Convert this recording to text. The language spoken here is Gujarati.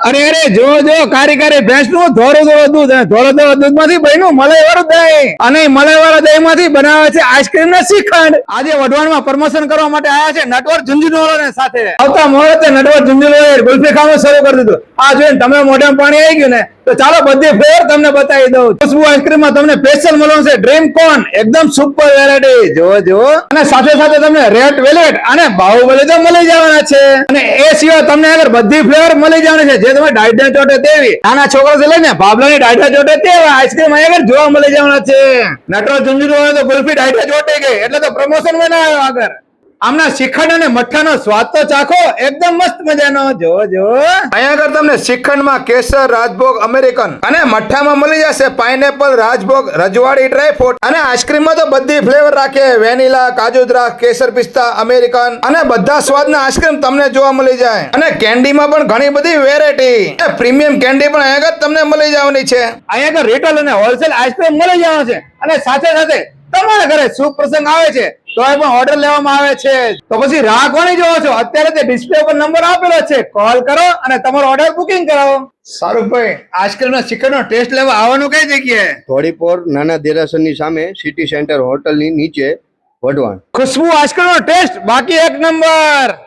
અરે અરે જો જો કારી ભેંસ નું ધોળું દૂધ માંથી બન્યું મલાઈ વાળું દહીં અને મલાઈ વાળા દહીં માંથી બનાવે છે આઈસ્ક્રીમ ને શ્રીખંડ. આજે વઢવાણમાં પ્રમોશન કરવા માટે આવ્યા છે નટવર ઝુંઝુનવાળા સાથે. આવતા મોડે નટવર ઝુંઝુનવાળાએ ગુલ્ફી ખાવાનું શરૂ કરી દીધું. આ જોઈને તમે મોઢામાં પાણી આવી ગયું ને તો ચાલો બધી ફ્લેવર તમને બતાવી દઉં. ખુશ્બુ આઈસ્ક્રીમ માં તમને સ્પેશિયલ મળવાનું છે ડ્રીમ કોન, એકદમ સુપર વેરાયટી. જો અને સાથે સાથે તમને રેડ વેલેટ અને બાહુબલી તો મળી જવાના છે. અને એ સિવાય તમને આગળ બધી ફ્લેવર મળી જવાની છે જે તમે ડાયડા ચોટે તેવી, નાના છોકરાથી લઈને ભાભલાની ડાયડા ચોટે તેવા આઈસ્ક્રીમ આગળ જોવા મળી જવાના છે. નટવર ઝુંઝુનવાળા તો ગુલ્ફી ડાયડા ચોટે ગઈ એટલે તો પ્રમોશન માં ના આવ્યો આગળ. આમના શ્રીખંડ અને મઠ્ઠાનો સ્વાદ તો ચાખો, એકદમ મસ્ત મજાનો. જો અહીંયા આગળ તમને શ્રીખંડમાં કેસર, રાજભોગ, અમેરિકન અને મઠ્ઠામાં મળી જશે પાઇનેપલ, રાજભોગ, રજવાડી ડ્રાયફ્રૂટ અને આઈસ્ક્રીમમાં તો બધી ફ્લેવર રાખે વેનીલા, કાજુ દ્રાક્ષ, કેસર પિસ્તા, અમેરિકન અને બધા સ્વાદના આઈસ્ક્રીમ તમને જોવા મળી જાય. અને કેન્ડીમાં પણ ઘણી બધી વેરાયટી, પ્રીમિયમ કેન્ડી પણ અહીંયા આગળ તમને મળી જવાની છે. અહીંયા આગળ રિટેલ અને હોલસેલ આઈસ્ક્રીમ મળી જવાનો છે. અને સાથે સાથે તમારા ઘરે શુભ પ્રસંગ આવે છે તો એ પણ ઓર્ડર લેવામાં આવે છે. તો પછી રાહ કોની જોવો છો? અત્યારે તે ડિસ્પ્લે પર નંબર આપેલો છે, કોલ કરો અને તમારો ઓર્ડર બુકિંગ કરાવો. શાહરુખભાઈ, આઈસ્ક્રીમ ના શ્રીખંડ નો ટેસ્ટ લેવા આવવાનું કઈ જગ્યાએ? ધોળીપોર નાના દેરાસરની સામે સિટી સેન્ટર હોટલની નીચે વઢવાણ. ખુશ્બુ આઈસ્ક્રીમ નો ટેસ્ટ બાકી એક નંબર.